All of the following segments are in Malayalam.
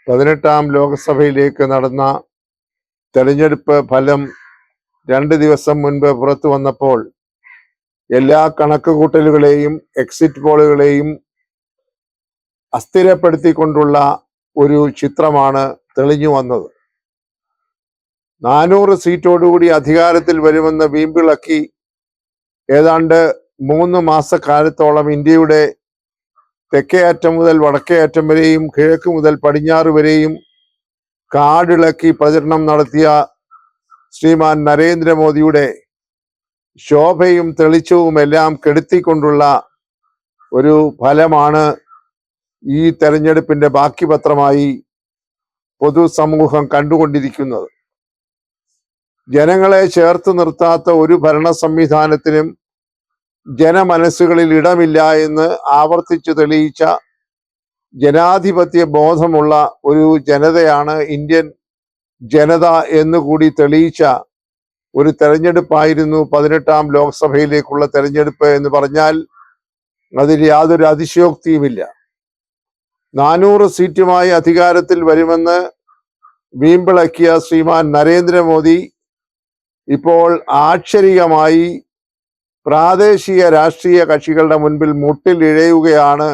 18ാം ലോക്സഭയിലേക്ക് നടന്ന തെരഞ്ഞെടുപ്പ് ഫലം 2 ദിവസം മുൻപ് പുറത്തു വന്നപ്പോൾ എല്ലാ കണക്കുകൂട്ടലുകളെയും എക്സിറ്റ് പോളുകളെയും അസ്ഥിരപ്പെടുത്തിക്കൊണ്ടുള്ള ഒരു ചിത്രമാണ് തെളിഞ്ഞു വന്നത്. 400 സീറ്റോടുകൂടി അധികാരത്തിൽ വരുമെന്ന് വീമ്പിളക്കി ഏതാണ്ട് 3 മാസക്കാലത്തോളം ഇന്ത്യയുടെ തെക്കേ അറ്റം മുതൽ വടക്കേ അറ്റം വരെയും കിഴക്ക് മുതൽ പടിഞ്ഞാറ് വരെയും കാടിളക്കി പ്രചരണം നടത്തിയ ശ്രീമാൻ നരേന്ദ്രമോദിയുടെ ശോഭയും തെളിച്ചവും എല്ലാം കെടുത്തിക്കൊണ്ടുള്ള ഒരു ഫലമാണ് ഈ തെരഞ്ഞെടുപ്പിന്റെ ബാക്കി പത്രമായി പൊതുസമൂഹം കണ്ടുകൊണ്ടിരിക്കുന്നത്. ജനങ്ങളെ ചേർത്ത് നിർത്താത്ത ഒരു ഭരണ സംവിധാനത്തിനും ജനമനസ്സുകളിൽ ഇടമില്ല എന്ന് ആവർത്തിച്ചു തെളിയിച്ച ജനാധിപത്യ ബോധമുള്ള ഒരു ജനതയാണ് ഇന്ത്യൻ ജനത എന്നുകൂടി തെളിയിച്ച ഒരു തെരഞ്ഞെടുപ്പായിരുന്നു 18ാം ലോക്സഭയിലേക്കുള്ള തെരഞ്ഞെടുപ്പ് എന്ന് പറഞ്ഞാൽ അതിൽ യാതൊരു അതിശയോക്തിയുമില്ല. 400 സീറ്റുമായി അധികാരത്തിൽ വരുമെന്ന് വീമ്പിളക്കിയ ശ്രീമാൻ നരേന്ദ്രമോദി ഇപ്പോൾ ആക്ഷരികമായി പ്രാദേശിക രാഷ്ട്രീയ കക്ഷികളുടെ മുൻപിൽ മുട്ടിലിഴയുകയാണ്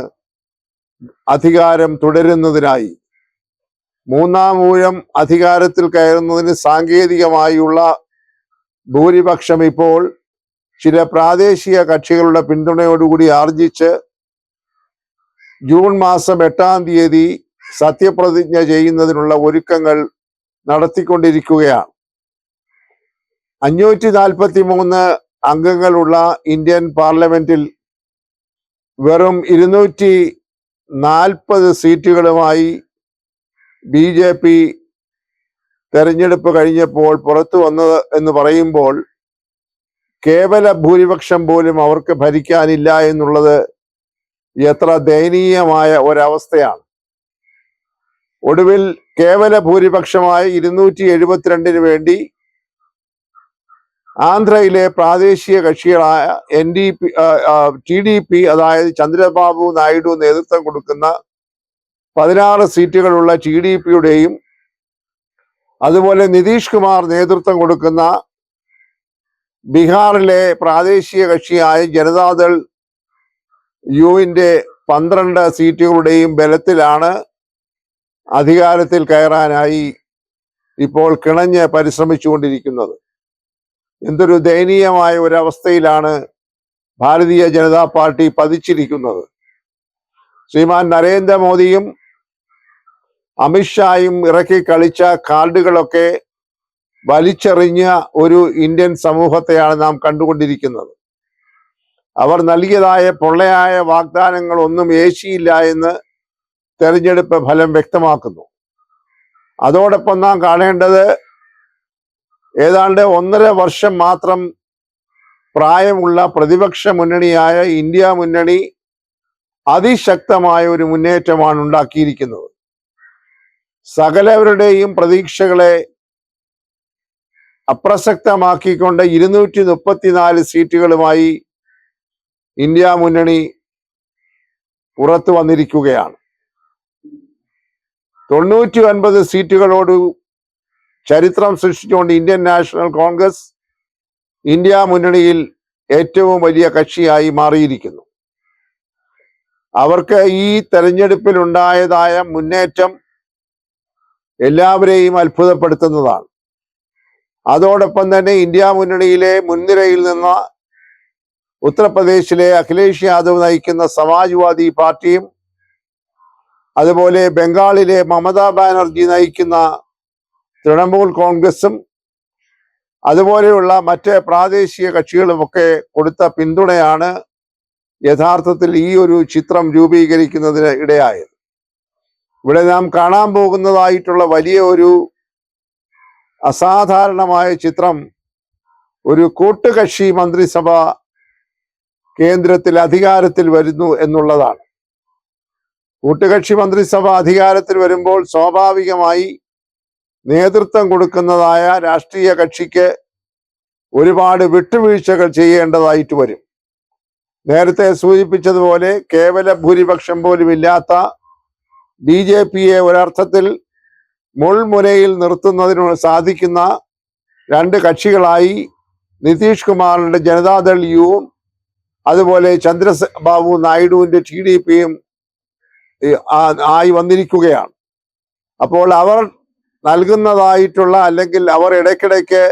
അധികാരം തുടരുന്നതിനായി. 3ാം ഊഴം അധികാരത്തിൽ കയറുന്നതിന് സാങ്കേതികമായുള്ള ഭൂരിപക്ഷം ഇപ്പോൾ ചില പ്രാദേശിക കക്ഷികളുടെ പിന്തുണയോടുകൂടി ആർജിച്ച് ജൂൺ മാസം 8ാം തീയതി സത്യപ്രതിജ്ഞ ചെയ്യുന്നതിനുള്ള ഒരുക്കങ്ങൾ നടത്തിക്കൊണ്ടിരിക്കുകയാണ്. 543 അംഗങ്ങളുള്ള ഇന്ത്യൻ പാർലമെന്റിൽ വെറും 240 സീറ്റുകളുമായി BJP തെരഞ്ഞെടുപ്പ് കഴിഞ്ഞപ്പോൾ പുറത്തു വന്നത് എന്ന് പറയുമ്പോൾ കേവല ഭൂരിപക്ഷം പോലും അവർക്ക് ഭരിക്കാനില്ല എന്നുള്ളത് എത്ര ദയനീയമായ ഒരവസ്ഥയാണ്. ഒടുവിൽ കേവല ഭൂരിപക്ഷമായ 272 വേണ്ടി ആന്ധ്രയിലെ പ്രാദേശിക കക്ഷികളായ TDP, അതായത് ചന്ദ്രബാബു നായിഡു നേതൃത്വം കൊടുക്കുന്ന 16 സീറ്റുകളുള്ള TDPയുടെയും അതുപോലെ നിതീഷ് കുമാർ നേതൃത്വം കൊടുക്കുന്ന ബീഹാറിലെ പ്രാദേശിക കക്ഷിയായ ജനതാദൾ യുവിന്റെ 12 സീറ്റുകളുടെയും ബലത്തിലാണ് അധികാരത്തിൽ കയറാനായി ഇപ്പോൾ കിണഞ്ഞ് പരിശ്രമിച്ചുകൊണ്ടിരിക്കുന്നത്. എന്തൊരു ദയനീയമായ ഒരവസ്ഥയിലാണ് ഭാരതീയ ജനതാ പാർട്ടി പതിച്ചിരിക്കുന്നത്. ശ്രീമാൻ നരേന്ദ്രമോദിയും അമിത്ഷായും ഇറക്കി കളിച്ച കാർഡുകളൊക്കെ വലിച്ചെറിഞ്ഞ ഒരു ഇന്ത്യൻ സമൂഹത്തെയാണ് നാം കണ്ടുകൊണ്ടിരിക്കുന്നത്. അവർ നൽകിയതായ പൊള്ളയായ വാഗ്ദാനങ്ങൾ ഒന്നും ഏശിയില്ല എന്ന് തെരഞ്ഞെടുപ്പ് ഫലം വ്യക്തമാക്കുന്നു. അതോടൊപ്പം നാം കാണേണ്ടത് ഏതാണ്ട് 1.5 വർഷം മാത്രം പ്രായമുള്ള പ്രതിപക്ഷ മുന്നണിയായ ഇന്ത്യ മുന്നണി അതിശക്തമായ ഒരു മുന്നേറ്റമാണ് ഉണ്ടാക്കിയിരിക്കുന്നത്. സകലവരുടെയും പ്രതീക്ഷകളെ അപ്രസക്തമാക്കിക്കൊണ്ട് 234 സീറ്റുകളുമായി ഇന്ത്യ മുന്നണി പുറത്തു വന്നിരിക്കുകയാണ്. 99 സീറ്റുകളോട് ചരിത്രം സൃഷ്ടിച്ചുകൊണ്ട് ഇന്ത്യൻ നാഷണൽ കോൺഗ്രസ് ഇന്ത്യ മുന്നണിയിൽ ഏറ്റവും വലിയ കക്ഷിയായി മാറിയിരിക്കുന്നു. അവർക്ക് ഈ തെരഞ്ഞെടുപ്പിൽ ഉണ്ടായതായ മുന്നേറ്റം എല്ലാവരെയും അത്ഭുതപ്പെടുത്തുന്നതാണ്. അതോടൊപ്പം തന്നെ ഇന്ത്യ മുന്നണിയിലെ മുൻനിരയിൽ നിന്ന് ഉത്തർപ്രദേശിലെ അഖിലേഷ് യാദവ് നയിക്കുന്ന സമാജ്വാദി പാർട്ടിയും അതുപോലെ ബംഗാളിലെ മമതാ ബാനർജി നയിക്കുന്ന തൃണമൂൽ കോൺഗ്രസും അതുപോലെയുള്ള മറ്റ് പ്രാദേശിക കക്ഷികളുമൊക്കെ കൊടുത്ത പിന്തുണയാണ് യഥാർത്ഥത്തിൽ ഈ ഒരു ചിത്രം രൂപീകരിക്കുന്നതിന് ഇടയായത്. ഇവിടെ നാം കാണാൻ പോകുന്നതായിട്ടുള്ള വലിയ ഒരു അസാധാരണമായ ചിത്രം ഒരു കൂട്ടുകക്ഷി മന്ത്രിസഭ കേന്ദ്രത്തിൽ അധികാരത്തിൽ വരുന്നു എന്നുള്ളതാണ്. കൂട്ടുകക്ഷി മന്ത്രിസഭ അധികാരത്തിൽ വരുമ്പോൾ സ്വാഭാവികമായി നേതൃത്വം കൊടുക്കുന്നതായ രാഷ്ട്രീയ കക്ഷിക്ക് ഒരുപാട് വിട്ടുവീഴ്ചകൾ ചെയ്യേണ്ടതായിട്ട് വരും. നേരത്തെ സൂചിപ്പിച്ചതുപോലെ കേവല ഭൂരിപക്ഷം പോലും ഇല്ലാത്ത BJPയെ ഒരർത്ഥത്തിൽ മുൾമുനയിൽ നിർത്തുന്നതിന് സാധിക്കുന്ന രണ്ട് കക്ഷികളായി നിതീഷ് കുമാറിന്റെ ജനതാദൾ യുവും അതുപോലെ ചന്ദ്രബാബു നായിഡുവിന്റെ TDPയും ആയി വന്നിരിക്കുകയാണ്. അപ്പോൾ അവർ നൽകുന്നതായിട്ടുള്ള അല്ലെങ്കിൽ അവർ ഇടയ്ക്കിടയ്ക്ക്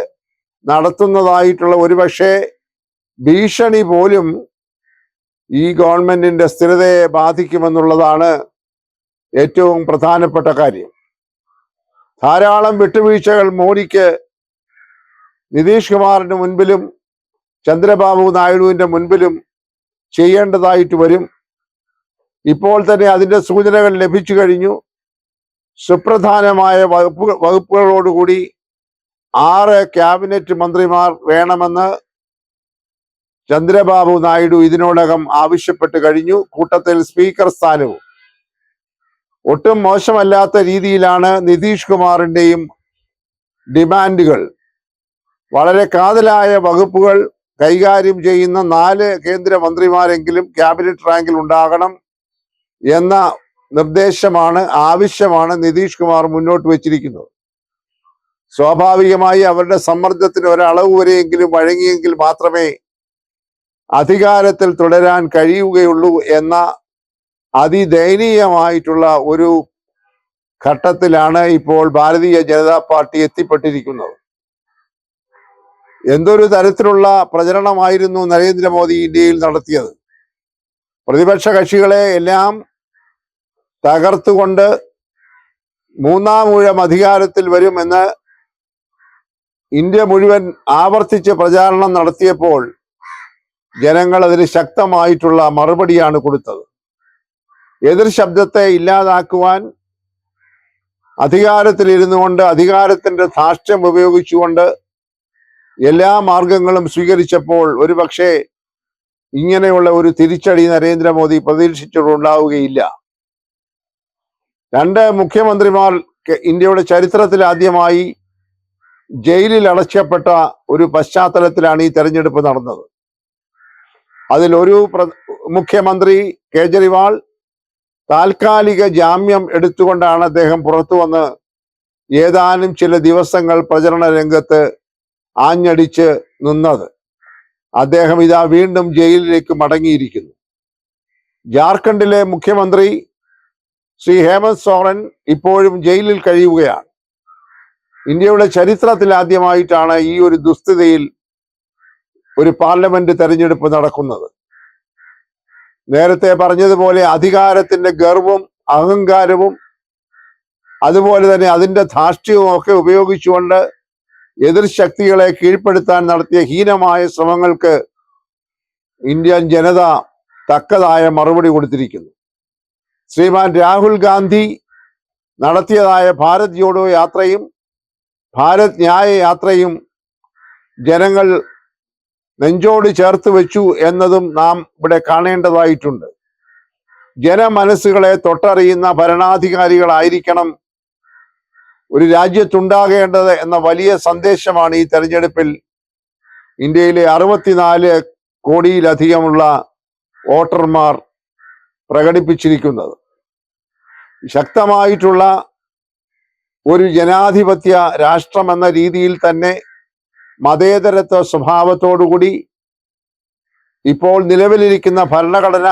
നടത്തുന്നതായിട്ടുള്ള ഒരുപക്ഷെ ഭീഷണി പോലും ഈ ഗവൺമെന്റിന്റെ സ്ഥിരതയെ ബാധിക്കുമെന്നുള്ളതാണ് ഏറ്റവും പ്രധാനപ്പെട്ട കാര്യം. ധാരാളം വിട്ടുവീഴ്ചകൾ മോഡിക്ക് നിതീഷ് കുമാറിന് മുൻപിലും ചന്ദ്രബാബു നായിഡുവിന്റെ മുൻപിലും ചെയ്യേണ്ടതായിട്ട് വരും. ഇപ്പോൾ തന്നെ അതിന്റെ സൂചനകൾ ലഭിച്ചു കഴിഞ്ഞു. സുപ്രധാനമായ വകുപ്പുകളോടുകൂടി 6 ക്യാബിനറ്റ് മന്ത്രിമാർ വേണമെന്ന് ചന്ദ്രബാബു നായിഡു ഇതിനോടകം ആവശ്യപ്പെട്ട് കഴിഞ്ഞു. കൂട്ടത്തിൽ സ്പീക്കർ സ്ഥാനവും. ഒട്ടും മോശമല്ലാത്ത രീതിയിലാണ് നിതീഷ് കുമാറിന്റെയും ഡിമാൻഡുകൾ. വളരെ കാതലായ വകുപ്പുകൾ കൈകാര്യം ചെയ്യുന്ന 4 കേന്ദ്രമന്ത്രിമാരെങ്കിലും ക്യാബിനറ്റ് റാങ്കിൽ ഉണ്ടാകണം എന്ന നിർദ്ദേശമാണ്, ആവശ്യമാണ് നിതീഷ് കുമാർ മുന്നോട്ട് വെച്ചിരിക്കുന്നത്. സ്വാഭാവികമായി അവരുടെ സമ്മർദ്ദത്തിന് ഒരളവ് വരെയെങ്കിലും വഴങ്ങിയെങ്കിൽ മാത്രമേ അധികാരത്തിൽ തുടരാൻ കഴിയുകയുള്ളൂ എന്ന അതിദയനീയമായിട്ടുള്ള ഒരു ഘട്ടത്തിലാണ് ഇപ്പോൾ ഭാരതീയ ജനതാ പാർട്ടി എത്തിപ്പെട്ടിരിക്കുന്നത്. എന്തൊരു തരത്തിലുള്ള പ്രചരണമായിരുന്നു നരേന്ദ്രമോദി ഇന്ത്യയിൽ നടത്തിയത്. പ്രതിപക്ഷ കക്ഷികളെ എല്ലാം തകർത്തുകൊണ്ട് 3ാം ഊഴം അധികാരത്തിൽ വരുമെന്ന് ഇന്ത്യ മുഴുവൻ ആവർത്തിച്ച് പ്രചാരണം നടത്തിയപ്പോൾ ജനങ്ങൾ അതിന് ശക്തമായിട്ടുള്ള മറുപടിയാണ് കൊടുത്തത്. എതിർ ശബ്ദത്തെ ഇല്ലാതാക്കുവാൻ അധികാരത്തിലിരുന്നു കൊണ്ട് അധികാരത്തിന്റെ ധാർഷ്ട്യം ഉപയോഗിച്ചുകൊണ്ട് എല്ലാ മാർഗങ്ങളും സ്വീകരിച്ചപ്പോൾ ഒരുപക്ഷെ ഇങ്ങനെയുള്ള ഒരു തിരിച്ചടി നരേന്ദ്രമോദി പ്രതീക്ഷിച്ചിട്ടുണ്ടാവുകയില്ല. 2 മുഖ്യമന്ത്രിമാർ ഇന്ത്യയുടെ ചരിത്രത്തിൽ ആദ്യമായി ജയിലിൽ അടയ്ക്കപ്പെട്ട ഒരു പശ്ചാത്തലത്തിലാണ് ഈ തെരഞ്ഞെടുപ്പ് നടന്നത്. അതിൽ ഒരു മുഖ്യമന്ത്രി കേജ്രിവാൾ താൽക്കാലിക ജാമ്യം എടുത്തുകൊണ്ടാണ് അദ്ദേഹം പുറത്തു വന്ന് ഏതാനും ചില ദിവസങ്ങൾ പ്രചരണ രംഗത്ത് ആഞ്ഞടിച്ച് നിന്നത്. അദ്ദേഹം ഇതാ വീണ്ടും ജയിലിലേക്ക് മടങ്ങിയിരിക്കുന്നു. ജാർഖണ്ഡിലെ മുഖ്യമന്ത്രി ശ്രീ ഹേമന്ത് സോറൻ ഇപ്പോഴും ജയിലിൽ കഴിയുകയാണ്. ഇന്ത്യയുടെ ചരിത്രത്തിൽ ആദ്യമായിട്ടാണ് ഈ ഒരു ദുസ്ഥിതിയിൽ ഒരു പാർലമെന്റ് തെരഞ്ഞെടുപ്പ് നടക്കുന്നത്. നേരത്തെ പറഞ്ഞതുപോലെ അധികാരത്തിന്റെ ഗർവും അഹങ്കാരവും അതുപോലെ തന്നെ അതിന്റെ ധാർഷ്ട്യവും ഒക്കെ ഉപയോഗിച്ചുകൊണ്ട് എതിർ ശക്തികളെ കീഴ്പ്പെടുത്താൻ നടത്തിയ ഹീനമായ ശ്രമങ്ങൾക്ക് ഇന്ത്യൻ ജനത തക്കതായ മറുപടി കൊടുത്തിരിക്കുന്നു. ശ്രീമാൻ രാഹുൽ ഗാന്ധി നടത്തിയതായ ഭാരത് ജോഡോ യാത്രയും ഭാരത് ന്യായ യാത്രയും ജനങ്ങൾ നെഞ്ചോട് ചേർത്ത് വെച്ചു എന്നതും നാം ഇവിടെ കാണേണ്ടതായിട്ടുണ്ട്. ജനമനസ്സുകളെ തൊട്ടറിയുന്ന ഭരണാധികാരികളായിരിക്കണം ഒരു രാജ്യത്തുണ്ടാകേണ്ടത് എന്ന വലിയ സന്ദേശമാണ് ഈ തെരഞ്ഞെടുപ്പിൽ ഇന്ത്യയിലെ 64 കോടിയിലധികമുള്ള വോട്ടർമാർ പ്രകടിപ്പിച്ചിരിക്കുന്നത്. ശക്തമായിട്ടുള്ള ഒരു ജനാധിപത്യ രാഷ്ട്രം എന്ന രീതിയിൽ തന്നെ മതേതരത്വ സ്വഭാവത്തോടുകൂടി ഇപ്പോൾ നിലവിലിരിക്കുന്ന ഭരണഘടന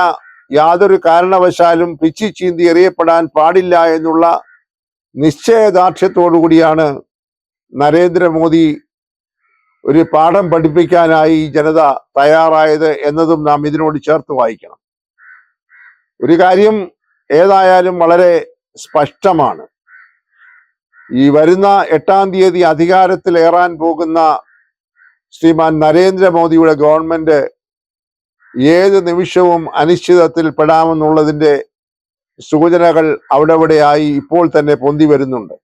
യാതൊരു കാരണവശാലും പിച്ചി ചീന്തി എറിയപ്പെടാൻ പാടില്ല എന്നുള്ള നിശ്ചയദാർഢ്യത്തോടുകൂടിയാണ് നരേന്ദ്രമോദി ഒരു പാഠം പഠിപ്പിക്കാനായി ജനത തയ്യാറായത് എന്നതും നാം ഇതിനോട് ചേർത്ത് വായിക്കണം. ഒരു കാര്യം ഏതായാലും വളരെ സ്പഷ്ടമാണ്. ഈ വരുന്ന 8-ാം തീയതി അധികാരത്തിലേറാൻ പോകുന്ന ശ്രീമാൻ നരേന്ദ്രമോദിയുടെ ഗവൺമെന്റ് ഏത് നിമിഷവും അനിശ്ചിതത്തിൽ പെടാമെന്നുള്ളതിന്റെ സൂചനകൾ അവിടെവിടെയായി ഇപ്പോൾ തന്നെ പൊന്തി വരുന്നുണ്ട്.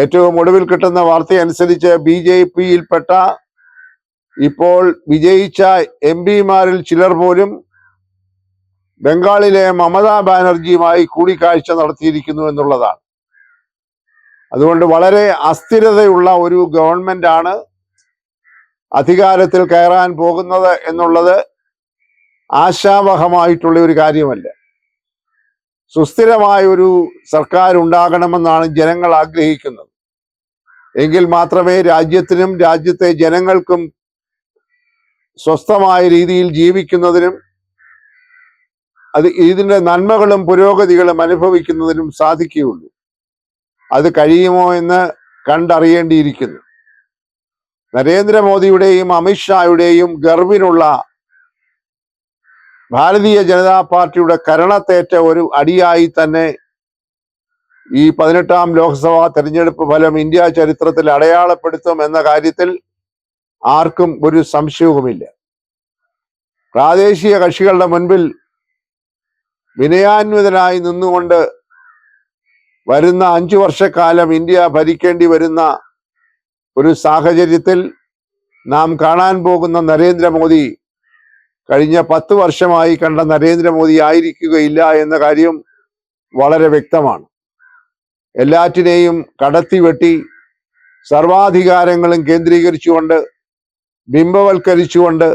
ഏറ്റവും ഒടുവിൽ കിട്ടുന്ന വാർത്തയനുസരിച്ച് BJPയിൽപ്പെട്ട ഇപ്പോൾ വിജയിച്ച MP-മാരിൽ ചിലർ പോലും ബംഗാളിലെ മമതാ ബാനർജിയുമായി കൂടിക്കാഴ്ച നടത്തിയിരിക്കുന്നു എന്നുള്ളതാണ്. അതുകൊണ്ട് വളരെ അസ്ഥിരതയുള്ള ഒരു ഗവൺമെന്റ് ആണ് അധികാരത്തിൽ കയറാൻ പോകുന്നത് എന്നുള്ളത് ആശാവഹമായിട്ടുള്ള ഒരു കാര്യമല്ല. സുസ്ഥിരമായ ഒരു സർക്കാർ ഉണ്ടാകണമെന്നാണ് ജനങ്ങൾ ആഗ്രഹിക്കുന്നത്. എങ്കിൽ മാത്രമേ രാജ്യത്തിനും രാജ്യത്തെ ജനങ്ങൾക്കും സ്വസ്ഥമായ രീതിയിൽ ജീവിക്കുന്നതിനും ഇതിന്റെ നന്മകളും പുരോഗതികളും അനുഭവിക്കുന്നതിനും സാധിക്കുകയുള്ളൂ. അത് കഴിയുമോ എന്ന് കണ്ടറിയേണ്ടിയിരിക്കുന്നു. നരേന്ദ്രമോദിയുടെയും അമിത്ഷായുടെയും ഗർവിനുള്ള ഭാരതീയ ജനതാ പാർട്ടിയുടെ കരണത്തേറ്റ ഒരു അടിയായി തന്നെ ഈ 18ാം ലോക്സഭാ തെരഞ്ഞെടുപ്പ് ഫലം ഇന്ത്യ ചരിത്രത്തിൽ അടയാളപ്പെടുത്തും എന്ന കാര്യത്തിൽ ആർക്കും ഒരു സംശയവുമില്ല. പ്രാദേശിക കക്ഷികളുടെ മുൻപിൽ വിനയാന്വിതനായി നിന്നുകൊണ്ട് വരുന്ന 5 വർഷക്കാലം ഇന്ത്യ ഭരിക്കേണ്ടി വരുന്ന ഒരു സാഹചര്യത്തിൽ നാം കാണാൻ പോകുന്ന നരേന്ദ്രമോദി കഴിഞ്ഞ 10 വർഷമായി കണ്ട നരേന്ദ്രമോദി ആയിരിക്കുകയില്ല എന്ന കാര്യം വളരെ വ്യക്തമാണ്. എല്ലാറ്റിനെയും കടത്തിവെട്ടി സർവാധികാരങ്ങളും കേന്ദ്രീകരിച്ചുകൊണ്ട് ബിംബവൽക്കരിച്ചുകൊണ്ട്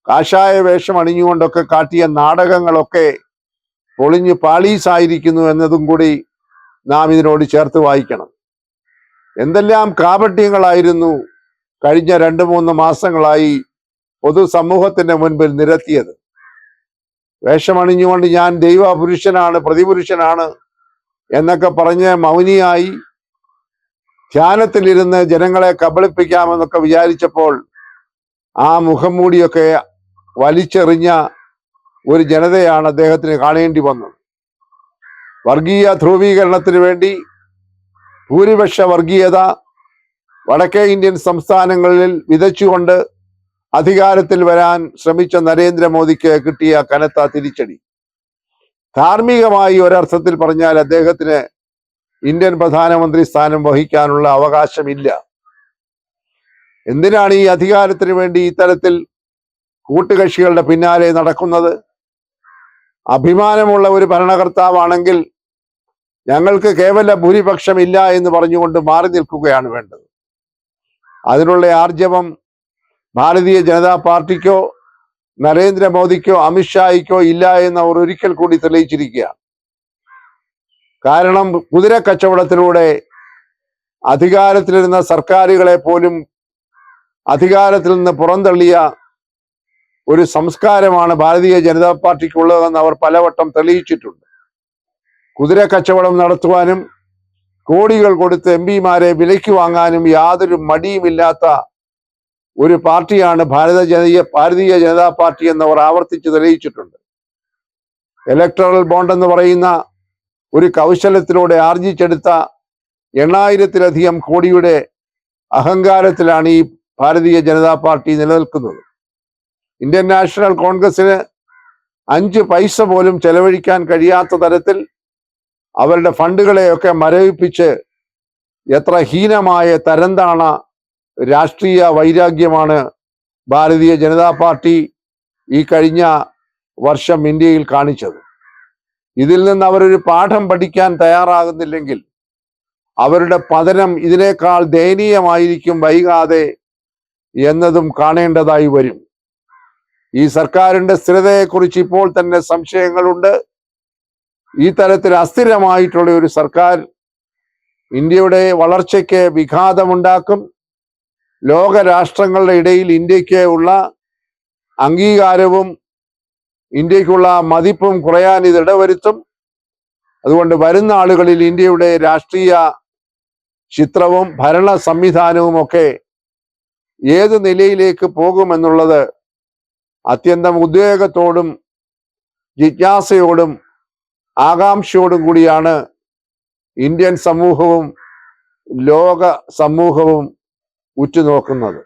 കാഷായ വേഷം അണിഞ്ഞുകൊണ്ടൊക്കെ കാട്ടിയ നാടകങ്ങളൊക്കെ പൊളിഞ്ഞു പാളീസായിരിക്കുന്നു എന്നതും കൂടി നാം ഇതിനോട് ചേർത്ത് വായിക്കണം. എന്തെല്ലാം കാപട്യങ്ങളായിരുന്നു കഴിഞ്ഞ 2-3 മാസങ്ങളായി പൊതുസമൂഹത്തിന്റെ മുൻപിൽ നിരത്തിയത്. വേഷമണിഞ്ഞുകൊണ്ട് ഞാൻ ദൈവപുരുഷനാണ്, പ്രതിപുരുഷനാണ് എന്നൊക്കെ പറഞ്ഞ് മൗനിയായി ധ്യാനത്തിലിരുന്ന് ജനങ്ങളെ കബളിപ്പിക്കാമെന്നൊക്കെ വിചാരിച്ചപ്പോൾ ആ മുഖം മൂടിയൊക്കെ വലിച്ചെറിഞ്ഞ ഒരു ജനതയാണ് അദ്ദേഹത്തിന് കാണേണ്ടി വന്നത്. വർഗീയ ധ്രുവീകരണത്തിന് വേണ്ടി ഭൂരിപക്ഷ വർഗീയത വടക്കേ ഇന്ത്യൻ സംസ്ഥാനങ്ങളിൽ വിതച്ചുകൊണ്ട് അധികാരത്തിൽ വരാൻ ശ്രമിച്ച നരേന്ദ്രമോദിക്ക് കിട്ടിയ കനത്ത തിരിച്ചടി. ധാർമ്മികമായി ഒരർത്ഥത്തിൽ പറഞ്ഞാൽ അദ്ദേഹത്തിന് ഇന്ത്യൻ പ്രധാനമന്ത്രി സ്ഥാനം വഹിക്കാനുള്ള അവകാശമില്ല. എന്തിനാണ് ഈ അധികാരത്തിന് വേണ്ടി ഇത്തരത്തിൽ കൂട്ടുകക്ഷികളുടെ പിന്നാലെ നടക്കുന്നത്? അഭിമാനമുള്ള ഒരു ഭരണകർത്താവാണെങ്കിൽ ഞങ്ങൾക്ക് കേവല ഭൂരിപക്ഷം ഇല്ല എന്ന് പറഞ്ഞുകൊണ്ട് മാറി നിൽക്കുകയാണ് വേണ്ടത്. അതിനുള്ള ആർജവം ഭാരതീയ ജനതാ പാർട്ടിക്കോ നരേന്ദ്രമോദിക്കോ അമിത്ഷായ്ക്കോ ഇല്ല എന്ന് അവർ ഒരിക്കൽ കൂടി തെളിയിച്ചിരിക്കുകയാണ്. കാരണം കുതിര കച്ചവടത്തിലൂടെ അധികാരത്തിലിരുന്ന സർക്കാരുകളെ പോലും അധികാരത്തിൽ നിന്ന് പുറന്തള്ളിയ ഒരു സംസ്കാരമാണ് ഭാരതീയ ജനതാ പാർട്ടിക്കുള്ളതെന്ന് അവർ പലവട്ടം തെളിയിച്ചിട്ടുണ്ട്. കുതിര കച്ചവടം നടത്തുവാനും കോടികൾ കൊടുത്ത് എംപിമാരെ വിലയ്ക്ക് വാങ്ങാനും യാതൊരു മടിയുമില്ലാത്ത ഒരു പാർട്ടിയാണ് ഭാരതീയ ജനതാ പാർട്ടി എന്നവർ ആവർത്തിച്ച് തെളിയിച്ചിട്ടുണ്ട്. ഇലക്ടറൽ ബോണ്ട് എന്ന് പറയുന്ന ഒരു കൗശലത്തിലൂടെ ആർജിച്ചെടുത്ത 8,000-ലധികം കോടിയുടെ അഹങ്കാരത്തിലാണ് ഈ ഭാരതീയ ജനതാ പാർട്ടി നിലനിൽക്കുന്നത്. ഇന്ത്യൻ നാഷണൽ കോൺഗ്രസിന് 5 പൈസ പോലും ചെലവഴിക്കാൻ കഴിയാത്ത തരത്തിൽ അവരുടെ ഫണ്ടുകളെയൊക്കെ മരവിപ്പിച്ച് എത്ര ഹീനമായ തരംതാണ രാഷ്ട്രീയ വൈരാഗ്യമാണ് ഭാരതീയ ജനതാ പാർട്ടി ഈ കഴിഞ്ഞ വർഷം ഇന്ത്യയിൽ കാണിച്ചത്. ഇതിൽ നിന്ന് അവരൊരു പാഠം പഠിക്കാൻ തയ്യാറാകുന്നില്ലെങ്കിൽ അവരുടെ പതനം ഇതിനേക്കാൾ ദയനീയമായിരിക്കും വൈകാതെ എന്നതും കാണേണ്ടതായി വരും. ഈ സർക്കാരിന്റെ സ്ഥിരതയെക്കുറിച്ച് ഇപ്പോൾ തന്നെ സംശയങ്ങളുണ്ട്. ഈ തരത്തിൽ അസ്ഥിരമായിട്ടുള്ള ഒരു സർക്കാർ ഇന്ത്യയുടെ വളർച്ചയ്ക്ക് വിഘാതമുണ്ടാക്കും. ലോക രാഷ്ട്രങ്ങളുടെ ഇടയിൽ ഇന്ത്യക്ക് ഉള്ള അംഗീകാരവും ഇന്ത്യക്കുള്ള മതിപ്പും കുറയാൻ ഇത് ഇടവരുത്തും. അതുകൊണ്ട് വരുന്ന ആളുകളിൽ ഇന്ത്യയുടെ രാഷ്ട്രീയ ചിത്രവും ഭരണ സംവിധാനവും ഒക്കെ ഏത് നിലയിലേക്ക് പോകുമെന്നുള്ളത് അത്യന്തം ഉദ്വേഗത്തോടും ജിജ്ഞാസയോടും ആകാംക്ഷയോടും കൂടിയാണ് ഇന്ത്യൻ സമൂഹവും ലോക സമൂഹവും ഉറ്റുനോക്കുന്നത്.